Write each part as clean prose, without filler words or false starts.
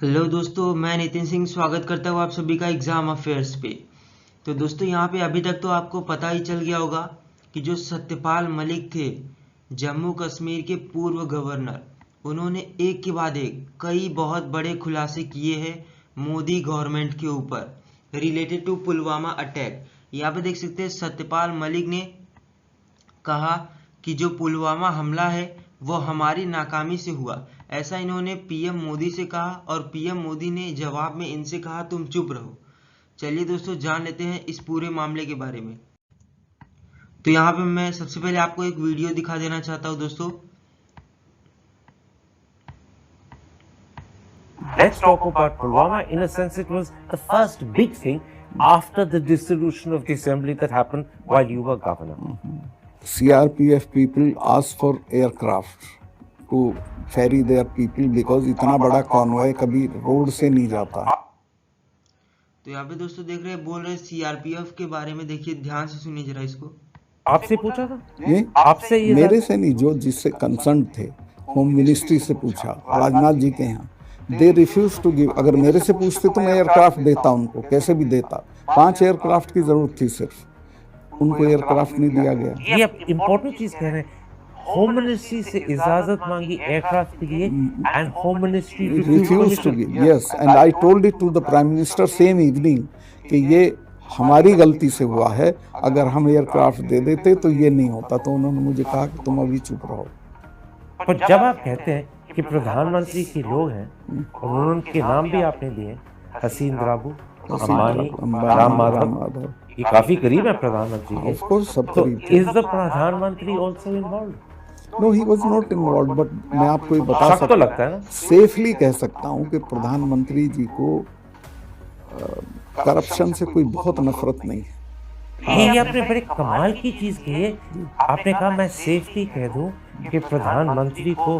Hello दोस्तों, मैं नितिन सिंह स्वागत करता हूँ आप सभी का एग्ज़ाम अफेयर्स पे। तो दोस्तों यहाँ पे अभी तक तो आपको पता ही चल गया होगा कि जो सत्यपाल मलिक थे, जम्मू कश्मीर के पूर्व गवर्नर, उन्होंने एक के बाद एक कई बहुत बड़े खुलासे किए हैं मोदी गवर्नमेंट के ऊपर रिलेटेड टू पुलवामा अटैक। यहाँ पे देख सकते हैं सत्यपाल मलिक ने कहा कि जो पुलवामा हमला है वो हमारी नाकामी से हुआ। ऐसा इन्होंने पीएम मोदी से कहा और पीएम मोदी ने जवाब में इनसे कहा तुम चुप रहो। चलिए दोस्तों जान लेते हैं इस पूरे मामले के बारे में। तो यहाँ पे मैं सबसे पहले आपको एक वीडियो दिखा देना चाहता हूँ दोस्तों। Let's talk about Pulwama. In a sense, it was the first big thing after the dissolution of the assembly that happened while you were governor. CRPF people asked for aircraft to ferry their people because इतना बड़ा convoy कभी road से नहीं जाता। तो यहाँ पे दोस्तों देख रहे हैं, बोल रहे हैं सीआरपीएफ के बारे में। देखिए ध्यान से सुनिए जरा इसको। आपसे पूछा था? ये आपसे ये मेरे से नहीं, जो जिससे कंसर्न थे होम मिनिस्ट्री से पूछा, राजनाथ जी के यहाँ। They refuse to give. अगर मेरे से पूछते तो मैं एयरक्राफ्ट देता उनको, कैसे भी देता। 5 एयरक्राफ्ट की जरूरत थी सिर्फ, उनको एयरक्राफ्ट नहीं दिया गया। ये आप इम्पोर्टेंट चीज कह रहे हैं। होम मिनिस्ट्री से इजाजत मांगी एयरक्राफ्ट के लिए and home ministry refused to give. Yes, and I told it to the Prime Minister same evening कि ये हमारी गलती से हुआ है, अगर हम एयरक्राफ्ट दे देते तो ये नहीं होता। तो उन्होंने मुझे कहा कि तुम अभी चुप रहो। पर जब आप कहते हैं कि प्रधानमंत्री के लोग हैं और उनके नाम भी आपने दिए, हसीन द्राबू, अंबानी, राम माधव, ये काफी करीब है प्रधानमंत्री के। ऑफ कोर्स सब तो करीब थे। इज द प्रधानमंत्री also involved? No, he was not involved, but मैं आपको ये बता शक तो सकता लगता है ना? सेफली कह सकता हूँ कि प्रधानमंत्री जी को करप्शन से कोई बहुत नफरत नहीं है। ये आपने बड़े कमाल की चीज कही है। आपने कहा मैं सेफली कह दूं कि प्रधानमंत्री को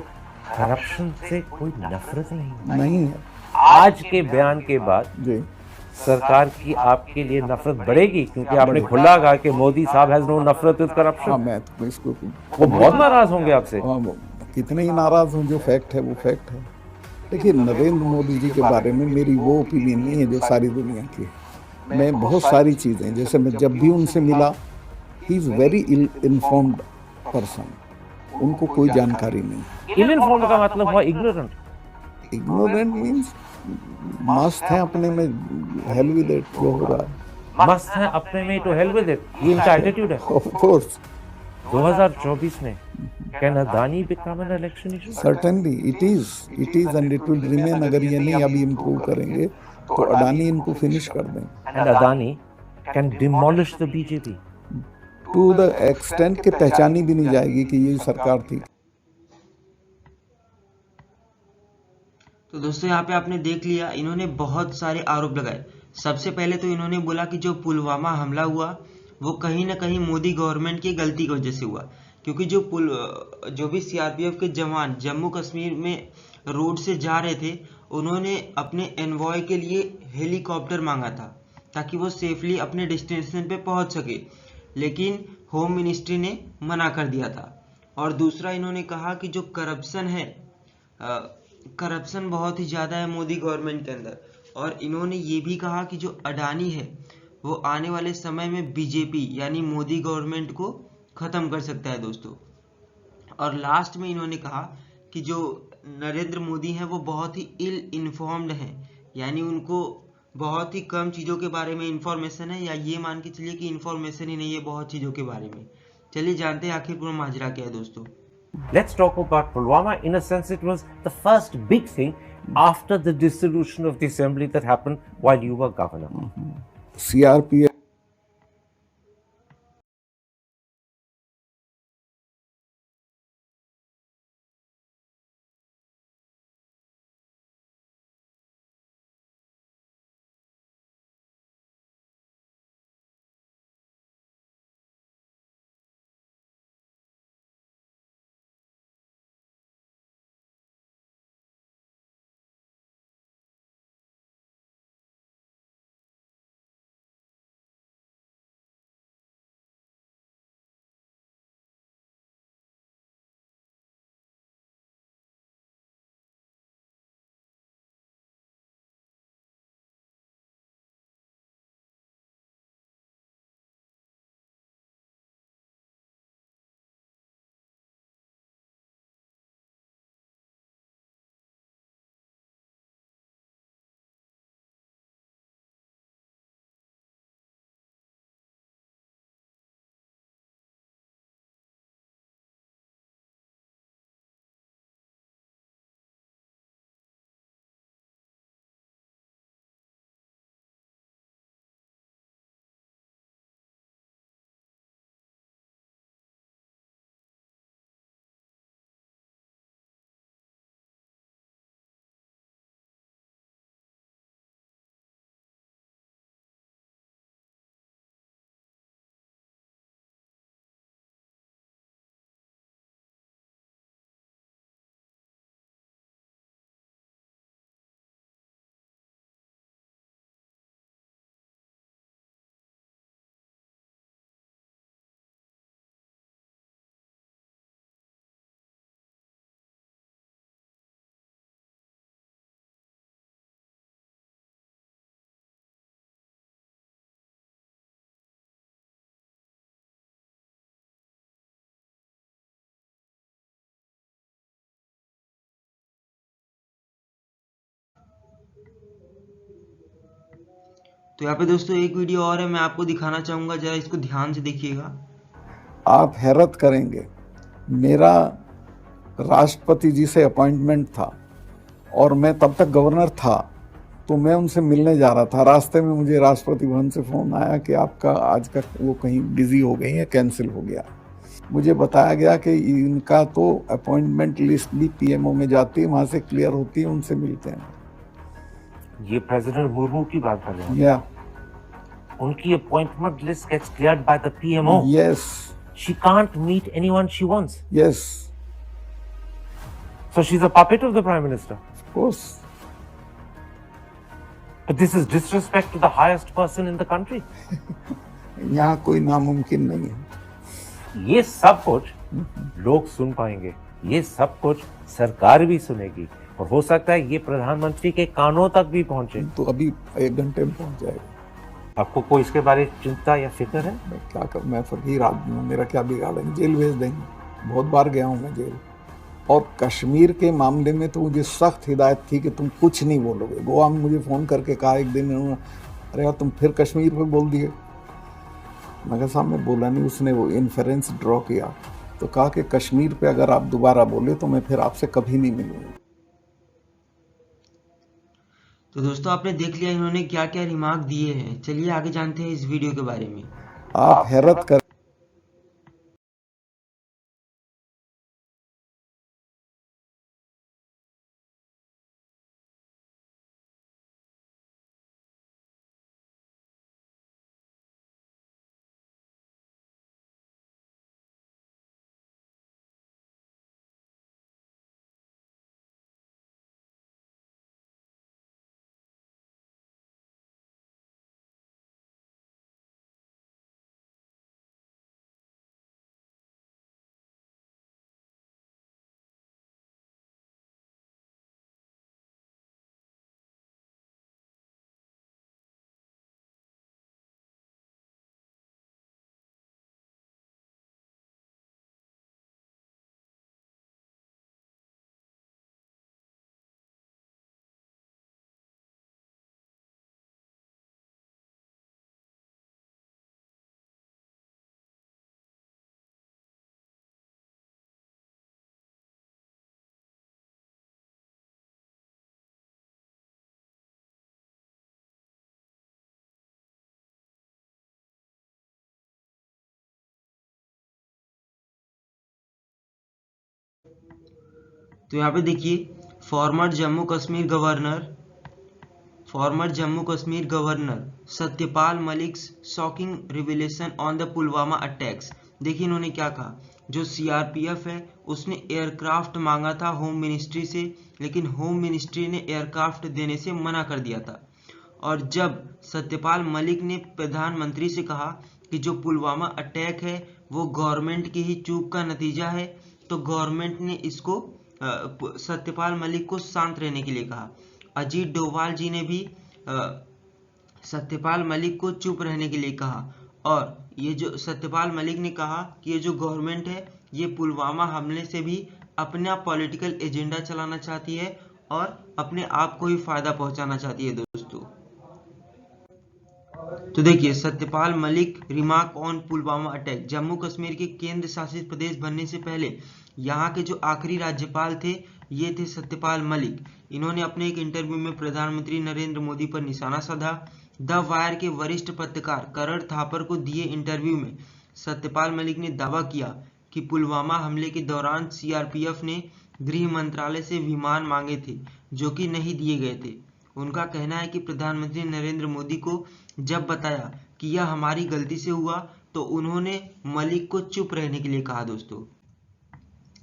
करप्शन से कोई नफरत नहीं है। आज के बयान के बाद जी सरकार की आपके लिए नफरत बढ़ेगी, क्योंकि आपने खुला कहा कि मोदी साहब हैज नो नफरत विद हाँ, करप्शन। मैं तो इसको वो बहुत नाराज होंगे आपसे। कितने ही नाराज हूँ, जो फैक्ट है वो फैक्ट है। देखिए, नरेंद्र मोदी जी के बारे में मेरी वो ओपिनियन नहीं है जो सारी दुनिया की है। मैं बहुत सारी चीज़ें, जैसे मैं जब भी उनसे मिला, he is very ill informed person, उनको कोई जानकारी नहीं। इल इन्फॉर्म्ड का मतलब हुआ इग्नोरेंट। इग्नोरेंट मीन्स मस्त है अपने में, हेल विद इट, जो हो रहा है। मस्त है अपने में, तो हेल विद इट, ये इनका एटीट्यूड है। ऑफ कोर्स 2024 में can Adani become an election issue? Certainly it is and it will remain. अगर ये नहीं अभी इम्प्रूव करेंगे तो अडानी इनको फिनिश कर देंगे। And Adani can demolish the BJP to the extent के पहचानी भी नहीं जाएगी कि ये सरकार थी। तो दोस्तों यहाँ पे आपने देख लिया, इन्होंने बहुत सारे आरोप लगाए। सबसे पहले तो इन्होंने बोला कि जो पुलवामा हमला हुआ वो कहीं ना कहीं मोदी गवर्नमेंट की गलती की वजह से हुआ, क्योंकि जो भी सीआरपीएफ के जवान जम्मू कश्मीर में रोड से जा रहे थे, उन्होंने अपने एनवॉय के लिए हेलीकॉप्टर मांगा था ताकि वो सेफली अपने डेस्टिनेशन पे पहुंच सके, लेकिन होम मिनिस्ट्री ने मना कर दिया था। और दूसरा इन्होंने कहा कि जो करप्शन है, करप्शन बहुत ही ज़्यादा है मोदी गवर्नमेंट के अंदर। और इन्होंने ये भी कहा कि जो अडानी है वो आने वाले समय में बीजेपी यानी मोदी गवर्नमेंट को ख़त्म कर सकता है दोस्तों। और लास्ट में इन्होंने कहा कि जो नरेंद्र मोदी हैं वो बहुत ही इल इन्फॉर्म्ड हैं, यानी उनको बहुत ही कम चीज़ों के बारे में इंफॉर्मेशन है, या ये मान के चलिए कि इंफॉर्मेशन ही नहीं है बहुत चीज़ों के बारे में। चलिए जानते हैं आखिर पूरा माजरा क्या है दोस्तों। Let's talk about Pulwama. In a sense, it was the first big thing after the dissolution of the assembly that happened while you were governor. CRPF तो यहाँ पे दोस्तों एक वीडियो और है, मैं आपको दिखाना चाहूंगा, जरा इसको ध्यान से देखिएगा। आप हैरत करेंगे, मेरा राष्ट्रपति जी से अपॉइंटमेंट था और मैं तब तक गवर्नर था, तो मैं उनसे मिलने जा रहा था। रास्ते में मुझे राष्ट्रपति भवन से फ़ोन आया कि आपका आज का वो कहीं बिजी हो गई है, कैंसिल हो गया। मुझे बताया गया कि इनका तो अपॉइंटमेंट लिस्ट भी पीएमओ में जाती है, वहाँ से क्लियर होती है, उनसे मिलते हैं। ये प्रेसिडेंट मुर्मू की बात कर रहे हैं? या उनकी appointment list gets cleared by the PMO. Yes, She can't meet anyone she wants. Yes, So she's a puppet of the Prime Minister. Of course. But this is disrespect to the highest person in the country. यहाँ कोई नामुमकिन नहीं है। ये सब कुछ लोग सुन पाएंगे, ये सब कुछ सरकार भी सुनेगी, और हो सकता है ये प्रधानमंत्री के कानों तक भी पहुंचे। तो अभी 1 घंटे में पहुँच जाएगा। आपको कोई इसके बारे में चिंता या फिक्र है? मैं क्या कर, मैं फकीर आदमी हूँ, मेरा क्या बिगाड़ है? जेल भेज देंगे। बहुत बार गया हूँ मैं जेल। और कश्मीर के मामले में तो मुझे सख्त हिदायत थी कि तुम कुछ नहीं बोलोगे। गोवा में मुझे फ़ोन करके कहा एक दिन उन्होंने, अरे यार तुम फिर कश्मीर पे बोल दिए। मैं कहा साहब मैं बोला नहीं। उसने वो इन्फरेंस ड्रॉ किया, तो कहा कि कश्मीर पे अगर आप दोबारा बोले तो मैं फिर आपसे कभी नहीं मिलूंगा। तो दोस्तों आपने देख लिया इन्होंने क्या क्या रिमार्क दिए हैं। चलिए आगे जानते हैं इस वीडियो के बारे में। आप हैरत कर तो यहाँ पे देखिए, farmer Jammu Kashmir governor Satyapal Malik shocking revelation on the Pulwama attacks. देखिए इन्होंने क्या कहा, जो सीआरपीएफ है उसने एयरक्राफ्ट मांगा था होम मिनिस्ट्री से, लेकिन होम मिनिस्ट्री ने एयरक्राफ्ट देने से मना कर दिया था। और जब सत्यपाल मलिक ने प्रधानमंत्री से कहा कि जो पुलवामा अटैक है वो गवर्नमेंट की ही चूक का नतीजा है, तो गवर्नमेंट ने इसको सत्यपाल मलिक को शांत रहने के लिए कहा। अजीत डोभाल जी ने भी सत्यपाल मलिक को चुप रहने के लिए कहा। और ये जो सत्यपाल मलिक ने कहा कि ये जो गवर्नमेंट है ये पुलवामा हमले से भी अपना पॉलिटिकल एजेंडा चलाना चाहती है और अपने आप को ही फायदा पहुंचाना चाहती है दोस्तों। तो देखिए, Satyapal Malik remark on Pulwama attack. Jammu Kashmir के केंद्र शासित प्रदेश बनने से पहले यहाँ के जो आखिरी राज्यपाल थे ये थे सत्यपाल मलिक। इन्होंने अपने एक इंटरव्यू में प्रधानमंत्री नरेंद्र मोदी पर निशाना साधा। द वायर के वरिष्ठ पत्रकार करण थापर को दिए इंटरव्यू में सत्यपाल मलिक ने दावा किया कि पुलवामा हमले के दौरान सीआरपीएफ ने गृह मंत्रालय से विमान मांगे थे जो कि नहीं दिए गए थे। उनका कहना है कि प्रधानमंत्री नरेंद्र मोदी को जब बताया कि यह हमारी गलती से हुआ तो उन्होंने मलिक को चुप रहने के लिए कहा। दोस्तों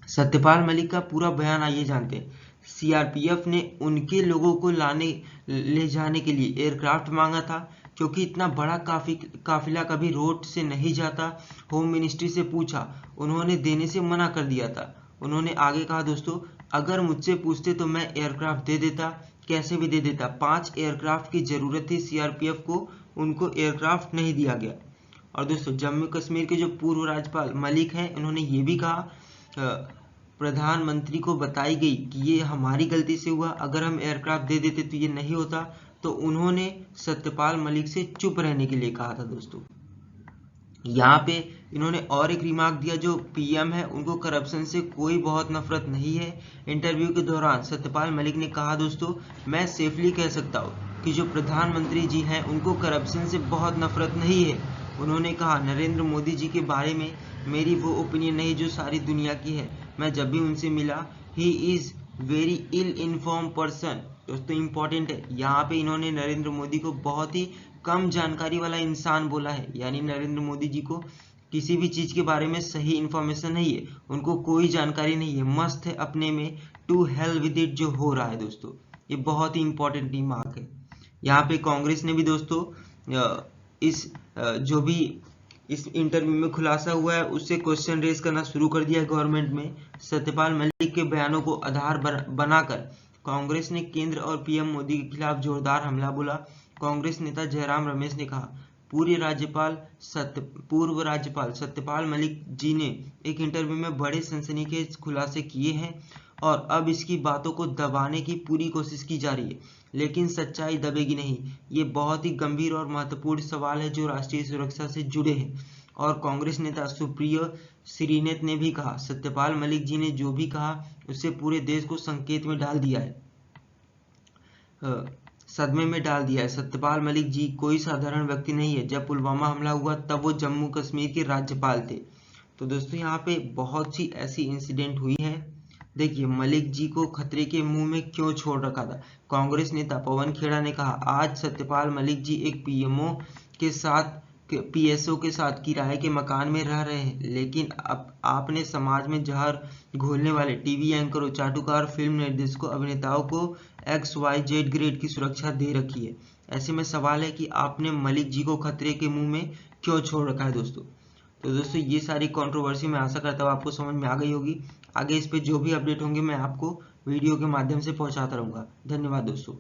सत्यपाल मलिक का पूरा बयान आइए जानते हैं। सीआरपीएफ ने उनके लोगों को ले जाने के लिए एयरक्राफ्ट मांगा था क्योंकि इतना बड़ा काफिला कभी रोड से नहीं जाता। होम मिनिस्ट्री से पूछा, उन्होंने देने से मना कर दिया था। उन्होंने आगे कहा दोस्तों, अगर मुझसे पूछते तो मैं एयरक्राफ्ट दे देता, कैसे भी दे देता। 5 एयरक्राफ्ट की जरूरत थी सीआरपीएफ को, उनको एयरक्राफ्ट नहीं दिया गया। और दोस्तों जम्मू कश्मीर के जो पूर्व राज्यपाल मलिक हैं उन्होंने ये भी कहा प्रधानमंत्री को बताई गई कि ये हमारी गलती से हुआ, अगर हम एयरक्राफ्ट दे देते तो ये नहीं होता। तो उन्होंने सत्यपाल मलिक से चुप रहने के लिए कहा था दोस्तों। यहाँ पे इन्होंने और एक रिमार्क दिया, जो पीएम है उनको करप्शन से कोई बहुत नफरत नहीं है। इंटरव्यू के दौरान सत्यपाल मलिक ने कहा दोस्तों, मैं सेफली कह सकता हूँ कि जो प्रधानमंत्री जी हैं उनको करप्शन से बहुत नफरत नहीं है। उन्होंने कहा, नरेंद्र मोदी जी के बारे में मेरी वो ओपिनियन नहीं जो सारी दुनिया की है। मैं जब भी उनसे मिला, he is very ill inform person. दोस्तों इंपॉर्टेंट है, यहाँ पे इन्होंने नरेंद्र मोदी को बहुत ही कम जानकारी वाला इंसान बोला है, यानी नरेंद्र मोदी जी को किसी भी चीज के बारे में सही इंफॉर्मेशन नहीं है, उनको कोई जानकारी नहीं है, मस्त है अपने में, टू हेल विद इट जो हो रहा है दोस्तों। ये बहुत ही इंपॉर्टेंट रिमार्क है। यहाँ पे कांग्रेस ने भी दोस्तों जो भी इस इंटरव्यू में खुलासा हुआ है उससे क्वेश्चन रेज करना शुरू कर दिया गवर्नमेंट में। सत्यपाल मलिक के बयानों को आधार बनाकर कांग्रेस ने केंद्र और पीएम मोदी के खिलाफ जोरदार हमला बोला। कांग्रेस नेता जयराम रमेश ने कहा, पूर्व राज्यपाल सत्यपाल मलिक जी ने एक इंटरव्यू में बड़े सनसनीखेज खुलासे किए हैं और अब इसकी बातों को दबाने की पूरी कोशिश की जा रही है, लेकिन सच्चाई दबेगी नहीं। ये बहुत ही गंभीर और महत्वपूर्ण सवाल है जो राष्ट्रीय सुरक्षा से जुड़े हैं। और कांग्रेस नेता सुप्रियो श्रीनेत ने भी कहा, सत्यपाल मलिक जी ने जो भी कहा उससे पूरे देश को संकेत में डाल दिया है, सदमे में डाल दिया है। सत्यपाल मलिक जी कोई साधारण व्यक्ति नहीं है। जब पुलवामा हमला हुआ तब वो जम्मू कश्मीर के राज्यपाल थे। तो दोस्तों यहाँ पे बहुत सी ऐसी इंसिडेंट हुई है। देखिए मलिक जी को खतरे के मुंह में क्यों छोड़ रखा था। कांग्रेस नेता पवन खेड़ा ने कहा, आज सत्यपाल मलिक जी एक पीएसओ के साथ किराए के मकान में रह रहे हैं, लेकिन अब आपने समाज में जहर घोलने वाले टीवी एंकरों, चाटुकार, फिल्म निर्देशकों, अभिनेताओं को XYZ ग्रेड की सुरक्षा दे रखी है। ऐसे में सवाल है कि आपने मलिक जी को खतरे के मुंह में क्यों छोड़ रखा है दोस्तों। तो दोस्तों ये सारी कंट्रोवर्सी मैं आशा करता हूँ आपको समझ में आ गई होगी। आगे इस पे जो भी अपडेट होंगे मैं आपको वीडियो के माध्यम से पहुंचाता रहूंगा। धन्यवाद दोस्तों।